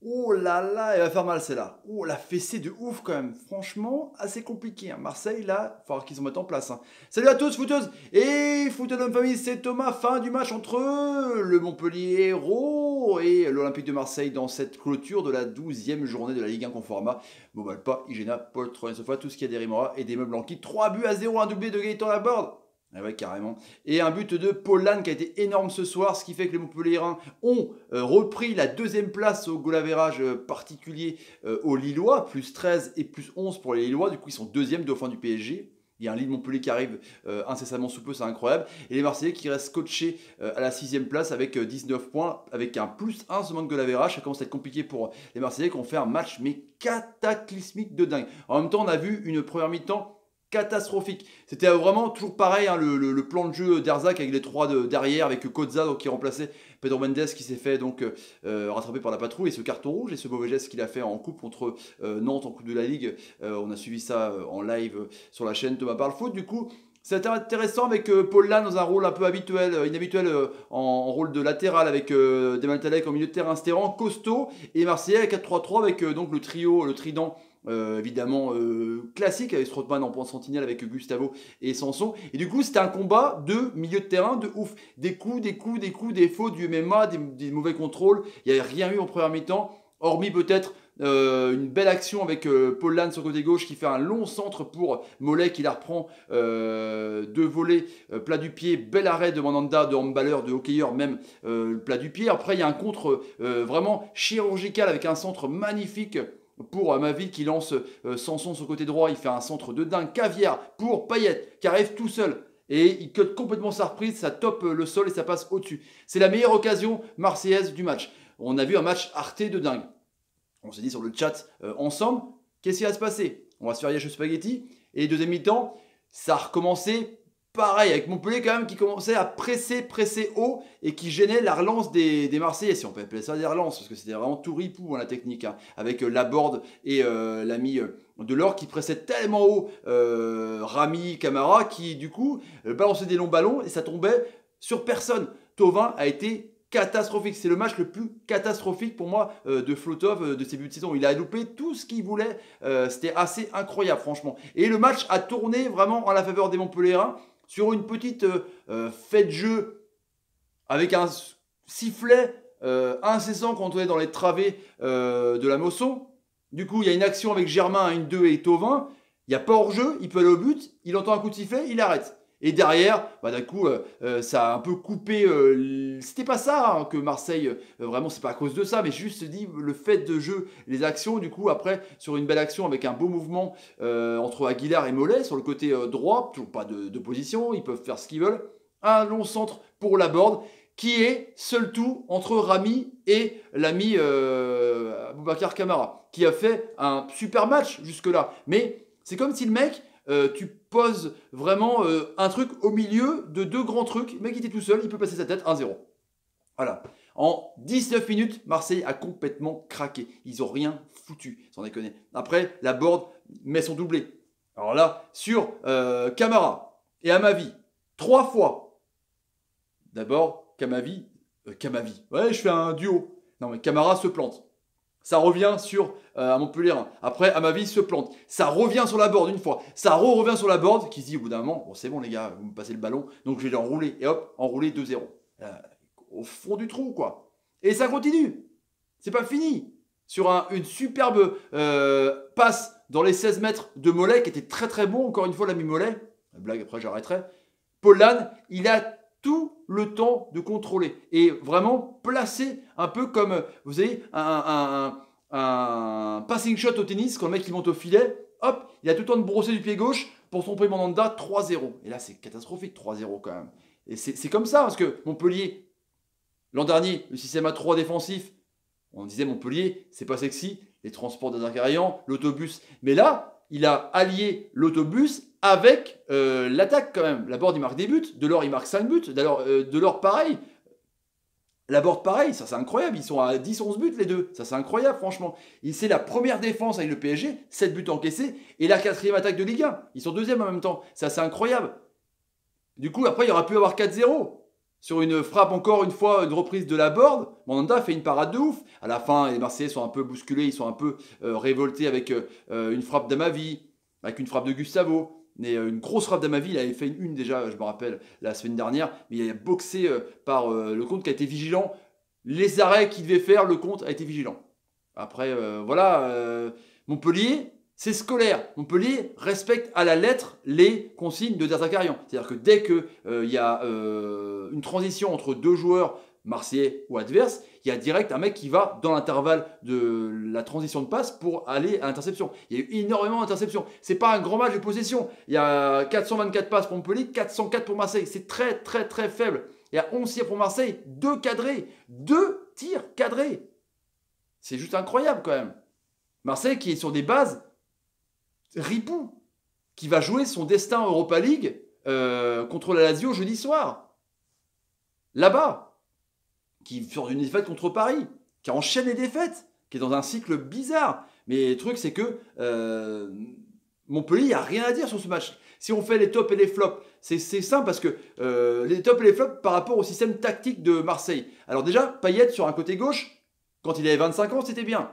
Oh là là, elle va faire mal celle-là. Oh, la fessée de ouf quand même. Franchement, assez compliqué, hein. Marseille, là, il va falloir qu'ils se mettent en place, hein. Salut à tous, footeuses et footeux de famille, c'est Thomas. Fin du match entre le Montpellier Hérault et l'Olympique de Marseille dans cette clôture de la 12e journée de la Ligue 1 Conforama. Mobalpa, Igena, Paul, Troyen Sofa, tout ce qui a des Rimora et des meubles en kit. 3 buts à 0, un doublé de Gaëtan Laborde. Ah ouais, carrément. Et un but de Paul Lannes qui a été énorme ce soir, ce qui fait que les Montpelliérains ont repris la deuxième place au goal average particulier aux Lillois, plus 13 et plus 11 pour les Lillois. Du coup, ils sont deuxième dauphin du PSG. Il y a un Lille-Montpellier qui arrive incessamment sous peu, c'est incroyable. Et les Marseillais qui restent coachés à la 6e place avec 19 points, avec un plus 1 seulement de goal average. Ça commence à être compliqué pour les Marseillais qui ont fait un match mais cataclysmique de dingue. En même temps, on a vu une première mi-temps catastrophique. C'était vraiment toujours pareil, hein, le plan de jeu d'Erzak avec les trois derrière, avec Kozza qui remplaçait Pedro Mendes qui s'est fait donc rattraper par la patrouille et ce carton rouge et ce mauvais geste qu'il a fait en coupe contre Nantes en Coupe de la Ligue. On a suivi ça en live sur la chaîne Thomas Parle Foot. Du coup, c'était intéressant avec Paul Lannes dans un rôle un peu habituel, inhabituel en rôle de latéral avec Demaltalek en milieu de terrain. C'était vraiment costaud et Marseillais à 4-3-3 avec donc le trio, le trident. Évidemment classique avec Strootman en point de sentinelle avec Gustavo et Sanson. Et du coup, c'était un combat de milieu de terrain de ouf. Des coups, des fautes, du MMA, des mauvais contrôles. Il n'y avait rien eu en première mi-temps, hormis peut-être une belle action avec Paul Lannes sur le côté gauche qui fait un long centre pour Mollet qui la reprend de volée plat du pied, bel arrêt de Mandanda, de handballeur, de hockeyeur même plat du pied. Après il y a un contre vraiment chirurgical avec un centre magnifique pour Mavi qui lance Sanson sur le côté droit, il fait un centre de dingue, caviar pour Payet qui arrive tout seul. Et il cut complètement sa reprise, ça tope le sol et ça passe au-dessus. C'est la meilleure occasion marseillaise du match. On a vu un match arté de dingue. On s'est dit sur le chat ensemble, qu'est-ce qui va se passer? On va se faire Yache Spaghetti. Et deuxième mi-temps, ça a recommencé pareil, avec Montpellier quand même qui commençait à presser haut et qui gênait la relance des Marseillais, si on peut appeler ça des relances, parce que c'était vraiment tout ripou la technique, hein, avec Laborde et l'ami Delors qui pressaient tellement haut Rami, Camara, qui du coup balançaient des longs ballons et ça tombait sur personne. Thauvin a été catastrophique. C'est le match le plus catastrophique pour moi de Flotov de ses buts de saison. Il a loupé tout ce qu'il voulait. C'était assez incroyable, franchement. Et le match a tourné vraiment en la faveur des Montpelliérains sur une petite fait de jeu avec un sifflet incessant quand on est dans les travées de la Mosson. Du coup, il y a une action avec Germain, une 2 et Thauvin. Il n'y a pas hors-jeu, il peut aller au but, il entend un coup de sifflet, il arrête. Et derrière, d'un coup, ça a un peu coupé. C'était pas ça hein, que Marseille, vraiment, c'est pas à cause de ça, mais juste dit le fait de jeu, les actions. Du coup, après, sur une belle action avec un beau mouvement entre Aguilar et Mollet sur le côté droit, toujours pas de position, ils peuvent faire ce qu'ils veulent. Un long centre pour Laborde qui est seul tout entre Rami et l'ami Boubacar Camara, qui a fait un super match jusque-là. Mais c'est comme si le mec. Tu poses vraiment un truc au milieu de deux grands trucs. Le mec il était tout seul, il peut passer sa tête 1-0. Voilà. En 19 minutes, Marseille a complètement craqué. Ils n'ont rien foutu, sans déconner. Après, la board met son doublé. Alors là, sur Camara et Amavi, 3 fois. D'abord, Camavi. Ouais, je fais un duo. Non, mais Camara se plante. Ça revient sur un Montpellier. Après, Amavi se plante. Ça revient sur la board une fois. Ça revient sur la board qui se dit au bout d'un moment, bon c'est bon les gars, vous me passez le ballon, donc je vais l'enrouler. Et hop, enrouler 2-0. Au fond du trou quoi. Et ça continue. C'est pas fini. Sur une superbe passe dans les 16 mètres de Mollet qui était très très bon. Encore une fois l'ami Mollet. La blague après j'arrêterai. Paul Lannes, il a tout le temps de contrôler et vraiment placer un peu comme, vous savez, un passing shot au tennis, quand le mec il monte au filet, hop, il a tout le temps de brosser du pied gauche pour son premier Mandanda 3-0. Et là c'est catastrophique 3-0 quand même. Et c'est comme ça parce que Montpellier, l'an dernier, le système A3 défensif, on disait Montpellier, c'est pas sexy, les transports d'Azarkarian, l'autobus. Mais là, il a allié l'autobus avec l'attaque quand même. Laborde il marque des buts, Delors il marque 5 buts, Delors pareil. Laborde pareil, ça c'est incroyable, ils sont à 10-11 buts les deux, ça c'est incroyable franchement. C'est la première défense avec le PSG, 7 buts encaissés, et la 4e attaque de Ligue 1. Ils sont 2e en même temps, ça c'est incroyable. Du coup après il aurait pu avoir 4-0. sur une frappe encore une fois, une reprise de la board, Mandanda fait une parade de ouf. À la fin, les Marseillais sont un peu bousculés, ils sont un peu révoltés avec une frappe d'Amavi, avec une frappe de Gustavo. Mais une grosse frappe d'Amavi, il avait fait une déjà, je me rappelle, la semaine dernière, mais il a boxé par le compte qui a été vigilant. Les arrêts qu'il devait faire, le compte a été vigilant. Après, voilà, Montpellier, c'est scolaire. Montpellier respecte à la lettre les consignes de Zakarian. C'est-à-dire que dès qu'il y a une transition entre deux joueurs, marseillais ou adverses, il y a direct un mec qui va dans l'intervalle de la transition de passe pour aller à l'interception. Il y a eu énormément d'interceptions. C'est pas un grand match de possession. Il y a 424 passes pour Montpellier, 404 pour Marseille. C'est très très très faible. Il y a 11 tirs pour Marseille, 2 cadrés. 2 tirs cadrés. C'est juste incroyable quand même. Marseille qui est sur des bases ripou, qui va jouer son destin Europa League contre la Lazio jeudi soir. Là-bas. Qui sort d'une défaite contre Paris, qui enchaîne les défaites, qui est dans un cycle bizarre. Mais le truc, c'est que Montpellier, il n'y a rien à dire sur ce match. Si on fait les tops et les flops, c'est simple parce que les tops et les flops par rapport au système tactique de Marseille. Alors déjà, Payet sur un côté gauche, quand il avait 25 ans, c'était bien.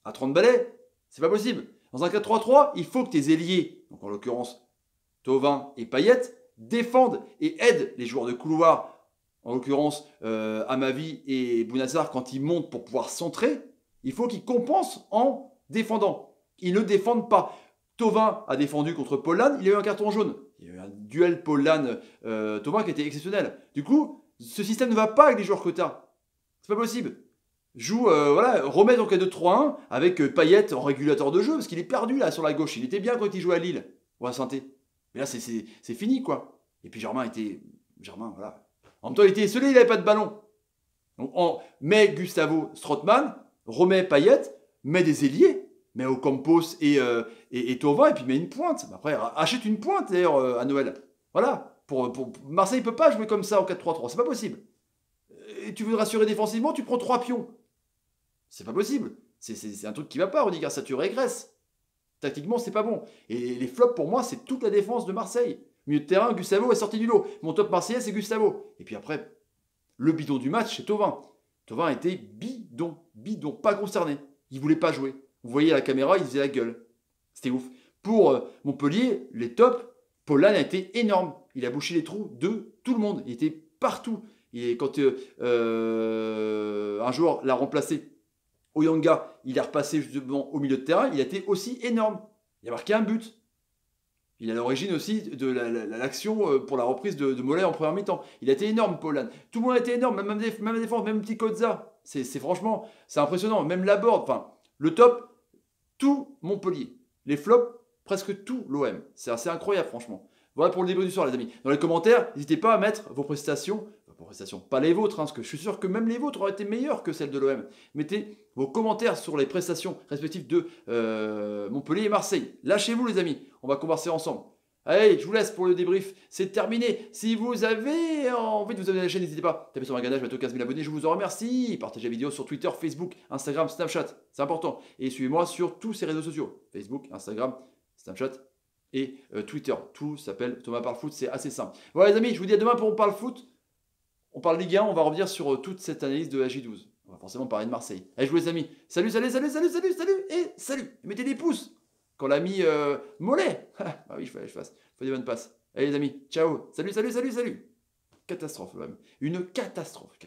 À 30 balais, c'est pas possible. Dans un 4-3-3, il faut que tes ailiers, donc en l'occurrence Thauvin et Payet, défendent et aident les joueurs de couloir, en l'occurrence Amavi et Bounassar, quand ils montent pour pouvoir centrer, il faut qu'ils compensent en défendant. Ils ne défendent pas. Thauvin a défendu contre Paul Lannes, il a eu un carton jaune. Il y a eu un duel Paul Lannes-Thauvin qui était exceptionnel. Du coup, ce système ne va pas avec les joueurs que tu as. C'est pas possible. Joue, remets donc les 2-3-1 avec Payet en régulateur de jeu, parce qu'il est perdu là sur la gauche. Il était bien quand il jouait à Lille ou à Saint-Étienne. Mais là, c'est fini quoi. Et puis Germain, voilà. En même temps, il était esselé, il n'avait pas de ballon. Donc, on met Gustavo Strootman, remet Payet, met des ailiers, met Ocampos et Thauvin, et puis met une pointe. Après, achète une pointe d'ailleurs à Noël. Voilà. Pour Marseille ne peut pas jouer comme ça en 4-3-3, c'est pas possible. Et tu veux te rassurer défensivement, tu prends 3 pions. C'est pas possible. C'est un truc qui va pas, Rudy Garcia, tu régresses. Tactiquement, c'est pas bon. Et les flops, pour moi, c'est toute la défense de Marseille. Milieu de terrain, Gustavo est sorti du lot. Mon top marseillais, c'est Gustavo. Et puis après, le bidon du match, c'est Thauvin. Thauvin était bidon, pas concerné. Il voulait pas jouer. Vous voyez à la caméra, il faisait la gueule. C'était ouf. Pour Montpellier, les tops, Paul Lannes a été énorme. Il a bouché les trous de tout le monde. Il était partout. Et quand un joueur l'a remplacé, Oyanga, il est repassé justement au milieu de terrain, il a été aussi énorme. Il a marqué un but. Il est à l'origine aussi de l'action pour la reprise de Mollet en première mi-temps. Il a été énorme, Paul Lannes. Tout le monde a été énorme, même défense, même petit Kozza. Franchement, c'est impressionnant. Même Laborde, enfin, le top, tout Montpellier. Les flops, presque tout l'OM. C'est assez incroyable, franchement. Voilà pour le débrief du soir, les amis. Dans les commentaires, n'hésitez pas à mettre vos prestations. Pas les vôtres, parce que je suis sûr que même les vôtres auraient été meilleures que celles de l'OM. Mettez vos commentaires sur les prestations respectives de Montpellier et Marseille. Lâchez-vous les amis, on va converser ensemble. Allez, je vous laisse pour le débrief, c'est terminé. Si vous avez envie de vous abonner à la chaîne, n'hésitez pas. Tapez sur ma ganache, bientôt 15 000 abonnés, je vous en remercie. Partagez la vidéo sur Twitter, Facebook, Instagram, Snapchat, c'est important. Et suivez-moi sur tous ces réseaux sociaux, Facebook, Instagram, Snapchat et Twitter. Tout s'appelle Thomas Parle Foot, c'est assez simple. Voilà les amis, je vous dis à demain pour On Parle Foot. On parle Ligue 1, on va revenir sur toute cette analyse de la J12. On va forcément parler de Marseille. Allez, je vous les amis. Salut et salut. Et mettez des pouces. Quand l'ami Mollet. Ah oui, il faut des bonnes passes. Allez les amis, ciao. Salut. Catastrophe même. Une catastrophe.